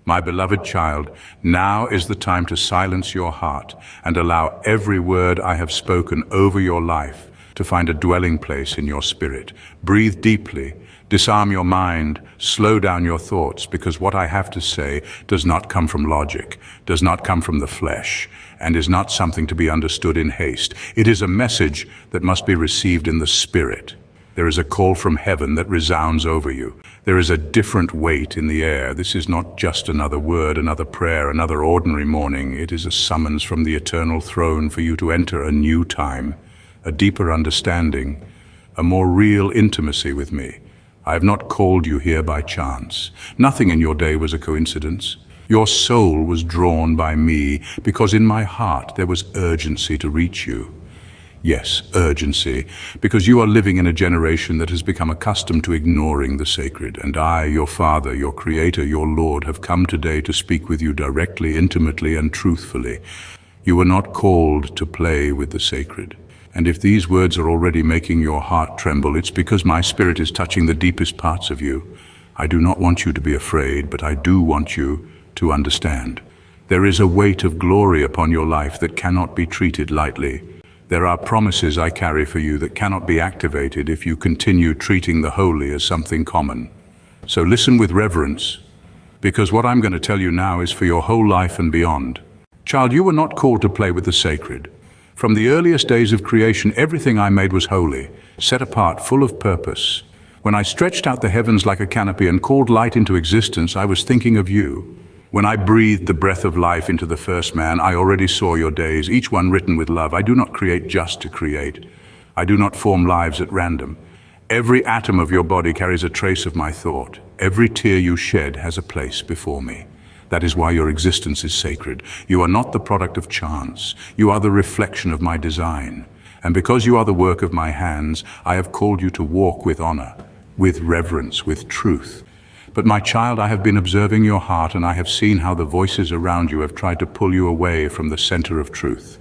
My beloved child, now is the time to silence your heart and allow every word I have spoken over your life to find a dwelling place in your spirit. Breathe deeply, disarm your mind, slow down your thoughts, because what I have to say does not come from logic, does not come from the flesh, and is not something to be understood in haste. It is a message that must be received in the spirit. There is a call from heaven that resounds over you. There is a different weight in the air. This is not just another word, another prayer, another ordinary morning. It is a summons from the eternal throne for you to enter a new time, a deeper understanding, a more real intimacy with me. I have not called you here by chance. Nothing in your day was a coincidence. Your soul was drawn by me because in my heart there was urgency to reach you. Yes, urgency, because you are living in a generation that has become accustomed to ignoring the sacred, and I, your Father, your Creator, your Lord, have come today to speak with you directly, intimately, and truthfully. You were not called to play with the sacred. And if these words are already making your heart tremble, it's because my spirit is touching the deepest parts of you. I do not want you to be afraid, but I do want you to understand. There is a weight of glory upon your life that cannot be treated lightly. There are promises I carry for you that cannot be activated if you continue treating the holy as something common. So listen with reverence, because what I'm going to tell you now is for your whole life and beyond. Child, you were not called to play with the sacred. From the earliest days of creation, everything I made was holy, set apart, full of purpose. When I stretched out the heavens like a canopy and called light into existence, I was thinking of you. When I breathed the breath of life into the first man, I already saw your days, each one written with love. I do not create just to create. I do not form lives at random. Every atom of your body carries a trace of my thought. Every tear you shed has a place before me. That is why your existence is sacred. You are not the product of chance. You are the reflection of my design. And because you are the work of my hands, I have called you to walk with honor, with reverence, with truth. But my child, I have been observing your heart, and I have seen how the voices around you have tried to pull you away from the center of truth.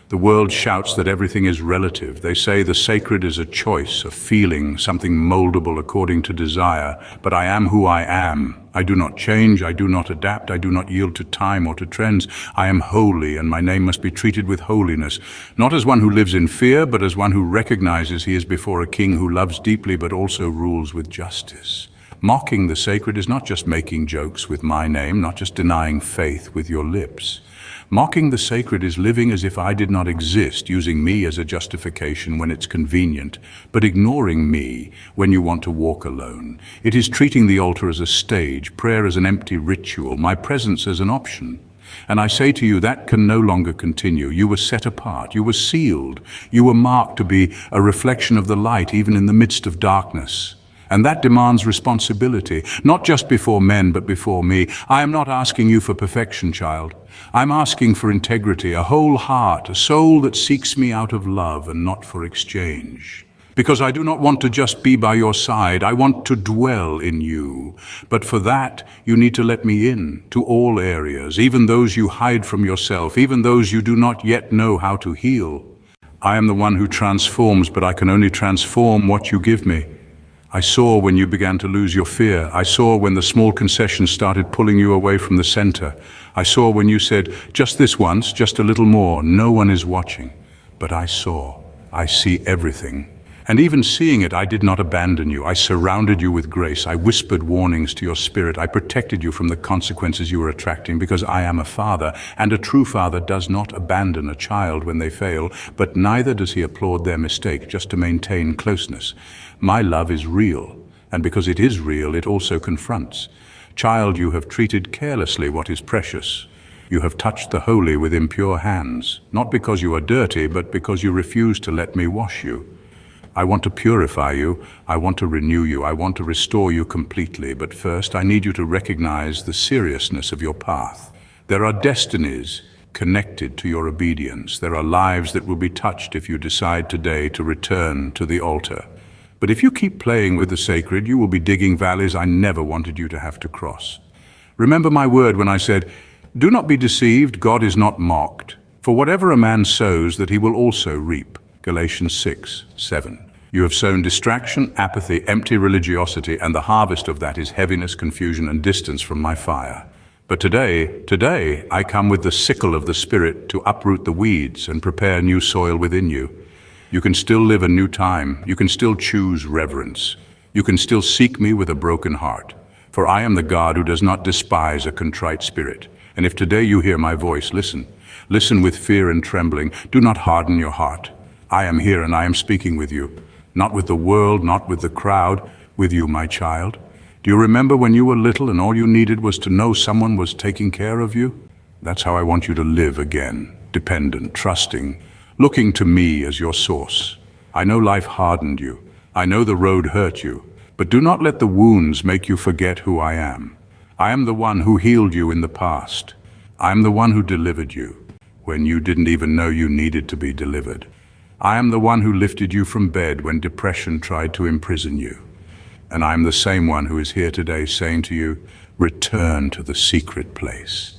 The world shouts that everything is relative. They say the sacred is a choice, a feeling, something moldable according to desire. But I am who I am. I do not change, I do not adapt, I do not yield to time or to trends. I am holy, and my name must be treated with holiness, not as one who lives in fear, but as one who recognizes he is before a king who loves deeply but also rules with justice. Mocking the sacred is not just making jokes with my name, not just denying faith with your lips. Mocking the sacred is living as if I did not exist, using me as a justification when it's convenient, but ignoring me when you want to walk alone. It is treating the altar as a stage, prayer as an empty ritual, my presence as an option. And I say to you, that can no longer continue. You were set apart, you were sealed, you were marked to be a reflection of the light even in the midst of darkness. And that demands responsibility, not just before men, but before me. I am not asking you for perfection, child. I'm asking for integrity, a whole heart, a soul that seeks me out of love and not for exchange. Because I do not want to just be by your side, I want to dwell in you. But for that, you need to let me in to all areas, even those you hide from yourself, even those you do not yet know how to heal. I am the one who transforms, but I can only transform what you give me. I saw when you began to lose your fear. I saw when the small concessions started pulling you away from the center. I saw when you said, just this once, just a little more, no one is watching. But I saw. I see everything. And even seeing it, I did not abandon you. I surrounded you with grace. I whispered warnings to your spirit. I protected you from the consequences you were attracting, because I am a father, and a true father does not abandon a child when they fail, but neither does he applaud their mistake just to maintain closeness. My love is real, and because it is real, it also confronts. Child, you have treated carelessly what is precious. You have touched the holy with impure hands, not because you are dirty, but because you refuse to let me wash you. I want to purify you, I want to renew you, I want to restore you completely, but first I need you to recognize the seriousness of your path. There are destinies connected to your obedience. There are lives that will be touched if you decide today to return to the altar. But if you keep playing with the sacred, you will be digging valleys I never wanted you to have to cross. Remember my word when I said, do not be deceived, God is not mocked. For whatever a man sows, that he will also reap. Galatians 6:7. You have sown distraction, apathy, empty religiosity, and the harvest of that is heaviness, confusion, and distance from my fire. But today, I come with the sickle of the Spirit to uproot the weeds and prepare new soil within you. You can still live a new time. You can still choose reverence. You can still seek me with a broken heart. For I am the God who does not despise a contrite spirit. And if today you hear my voice, listen. Listen with fear and trembling. Do not harden your heart. I am here and I am speaking with you. Not with the world, not with the crowd, with you, my child. Do you remember when you were little and all you needed was to know someone was taking care of you? That's how I want you to live again, dependent, trusting, looking to me as your source. I know life hardened you. I know the road hurt you. But do not let the wounds make you forget who I am. I am the one who healed you in the past. I am the one who delivered you when you didn't even know you needed to be delivered. I am the one who lifted you from bed when depression tried to imprison you. And I am the same one who is here today saying to you, return to the secret place.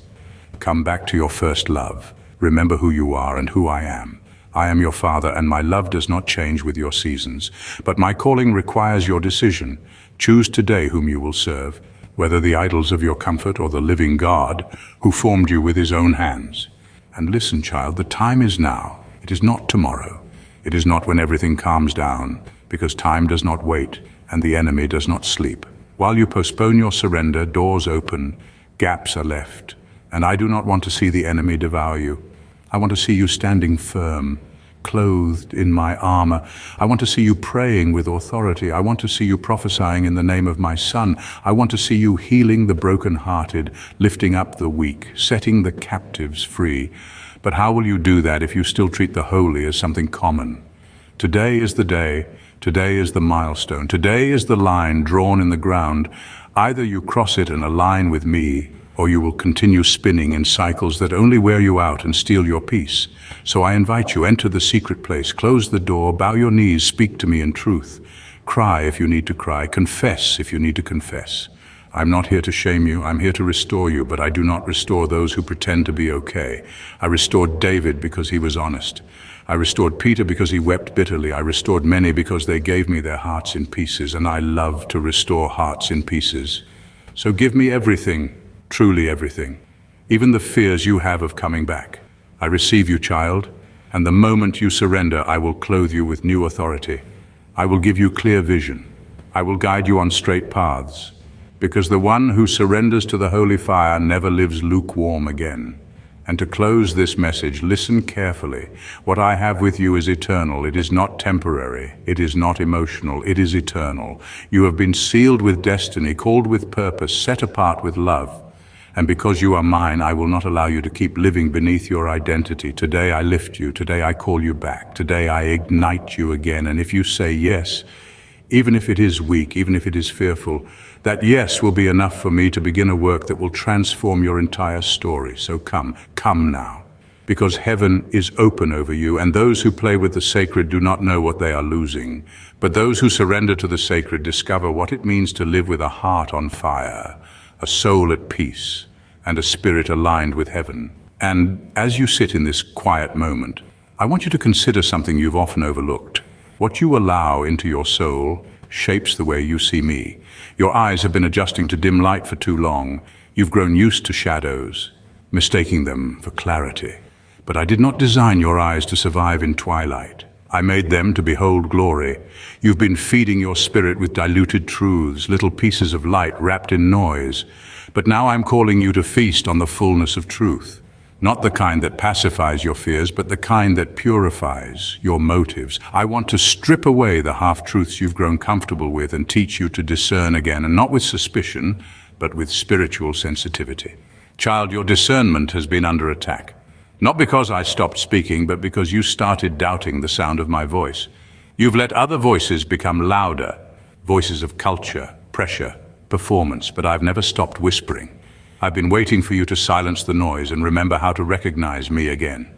Come back to your first love. Remember who you are and who I am. I am your Father, and my love does not change with your seasons. But my calling requires your decision. Choose today whom you will serve, whether the idols of your comfort or the living God who formed you with his own hands. And listen, child, the time is now. It is not tomorrow. It is not when everything calms down, because time does not wait and the enemy does not sleep. While you postpone your surrender, doors open, gaps are left, and I do not want to see the enemy devour you. I want to see you standing firm, clothed in my armor. I want to see you praying with authority. I want to see you prophesying in the name of my Son. I want to see you healing the brokenhearted, lifting up the weak, setting the captives free. But how will you do that if you still treat the holy as something common? Today is the day. Today is the milestone. Today is the line drawn in the ground. Either you cross it and align with me, or you will continue spinning in cycles that only wear you out and steal your peace. So I invite you, enter the secret place, close the door, bow your knees, speak to me in truth. Cry if you need to cry, confess if you need to confess. I'm not here to shame you, I'm here to restore you, but I do not restore those who pretend to be okay. I restored David because he was honest. I restored Peter because he wept bitterly. I restored many because they gave me their hearts in pieces, and I love to restore hearts in pieces. So give me everything, truly everything, even the fears you have of coming back. I receive you, child, and the moment you surrender, I will clothe you with new authority. I will give you clear vision. I will guide you on straight paths, because the one who surrenders to the holy fire never lives lukewarm again. And to close this message, listen carefully. What I have with you is eternal. It is not temporary. It is not emotional. It is eternal. You have been sealed with destiny, called with purpose, set apart with love. And because you are mine, I will not allow you to keep living beneath your identity. Today I lift you. Today I call you back. Today I ignite you again. And if you say yes, even if it is weak, even if it is fearful, that yes will be enough for me to begin a work that will transform your entire story. So come now, because heaven is open over you, and those who play with the sacred do not know what they are losing. But those who surrender to the sacred discover what it means to live with a heart on fire, a soul at peace, and a spirit aligned with heaven. And as you sit in this quiet moment, I want you to consider something you've often overlooked. What you allow into your soul shapes the way you see me. Your eyes have been adjusting to dim light for too long. You've grown used to shadows, mistaking them for clarity. But I did not design your eyes to survive in twilight. I made them to behold glory. You've been feeding your spirit with diluted truths, little pieces of light wrapped in noise. But now I'm calling you to feast on the fullness of truth. Not the kind that pacifies your fears, but the kind that purifies your motives. I want to strip away the half-truths you've grown comfortable with and teach you to discern again, and not with suspicion, but with spiritual sensitivity. Child, your discernment has been under attack. Not because I stopped speaking, but because you started doubting the sound of my voice. You've let other voices become louder, voices of culture, pressure, performance, but I've never stopped whispering. I've been waiting for you to silence the noise and remember how to recognize me again.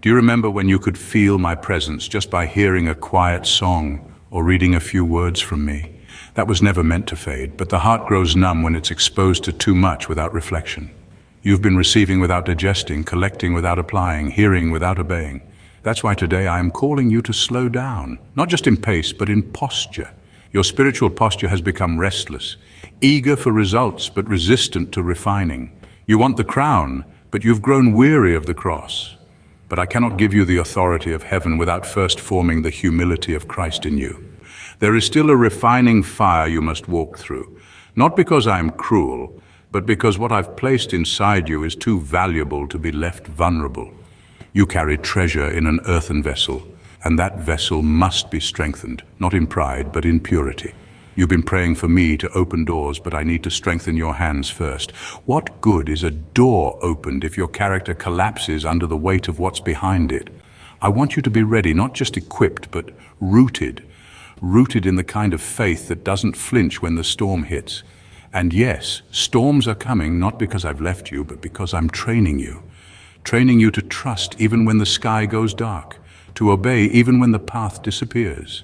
Do you remember when you could feel my presence just by hearing a quiet song or reading a few words from me? That was never meant to fade, but the heart grows numb when it's exposed to too much without reflection. You've been receiving without digesting, collecting without applying, hearing without obeying. That's why today I am calling you to slow down, not just in pace, but in posture. Your spiritual posture has become restless, eager for results, but resistant to refining. You want the crown, but you've grown weary of the cross. But I cannot give you the authority of heaven without first forming the humility of Christ in you. There is still a refining fire you must walk through, not because I am cruel, but because what I've placed inside you is too valuable to be left vulnerable. You carry treasure in an earthen vessel, and that vessel must be strengthened, not in pride, but in purity. You've been praying for me to open doors, but I need to strengthen your hands first. What good is a door opened if your character collapses under the weight of what's behind it? I want you to be ready, not just equipped, but rooted in the kind of faith that doesn't flinch when the storm hits. And yes, storms are coming, not because I've left you, but because I'm training you to trust even when the sky goes dark, to obey even when the path disappears.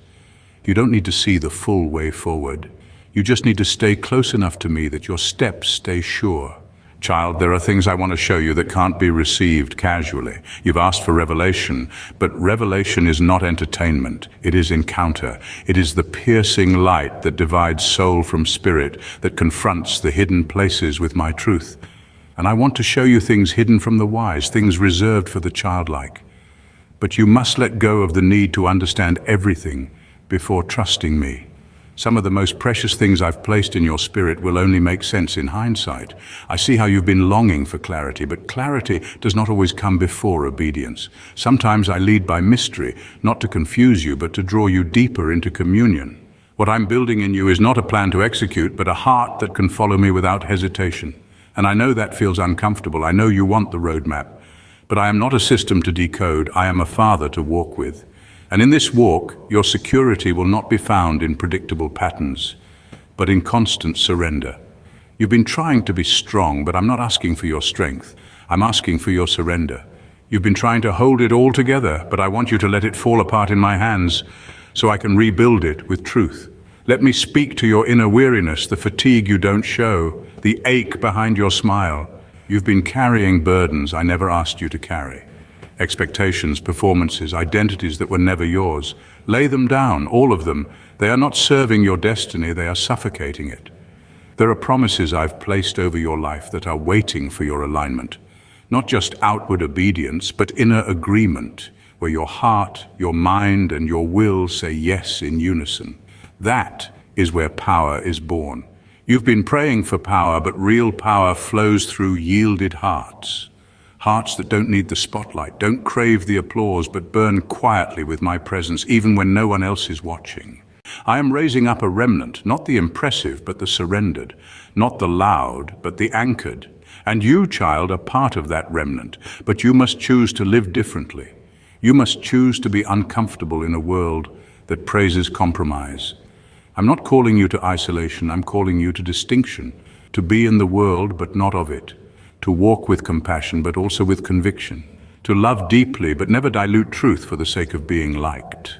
You don't need to see the full way forward. You just need to stay close enough to me that your steps stay sure. Child, there are things I want to show you that can't be received casually. You've asked for revelation, but revelation is not entertainment. It is encounter. It is the piercing light that divides soul from spirit, that confronts the hidden places with my truth. And I want to show you things hidden from the wise, things reserved for the childlike. But you must let go of the need to understand everything before trusting me. Some of the most precious things I've placed in your spirit will only make sense in hindsight. I see how you've been longing for clarity, but clarity does not always come before obedience. Sometimes I lead by mystery, not to confuse you, but to draw you deeper into communion. What I'm building in you is not a plan to execute, but a heart that can follow me without hesitation. And I know that feels uncomfortable. I know you want the roadmap, but I am not a system to decode. I am a father to walk with. And in this walk, your security will not be found in predictable patterns, but in constant surrender. You've been trying to be strong, but I'm not asking for your strength. I'm asking for your surrender. You've been trying to hold it all together, but I want you to let it fall apart in my hands so I can rebuild it with truth. Let me speak to your inner weariness, the fatigue you don't show, the ache behind your smile. You've been carrying burdens I never asked you to carry. Expectations, performances, identities that were never yours. Lay them down, all of them. They are not serving your destiny, they are suffocating it. There are promises I've placed over your life that are waiting for your alignment. Not just outward obedience, but inner agreement, where your heart, your mind, and your will say yes in unison. That is where power is born. You've been praying for power, but real power flows through yielded hearts. Hearts that don't need the spotlight, don't crave the applause, but burn quietly with my presence, even when no one else is watching. I am raising up a remnant, not the impressive, but the surrendered, not the loud, but the anchored. And you, child, are part of that remnant, but you must choose to live differently. You must choose to be uncomfortable in a world that praises compromise. I'm not calling you to isolation, I'm calling you to distinction, to be in the world, but not of it. To walk with compassion, but also with conviction. To love deeply, but never dilute truth for the sake of being liked.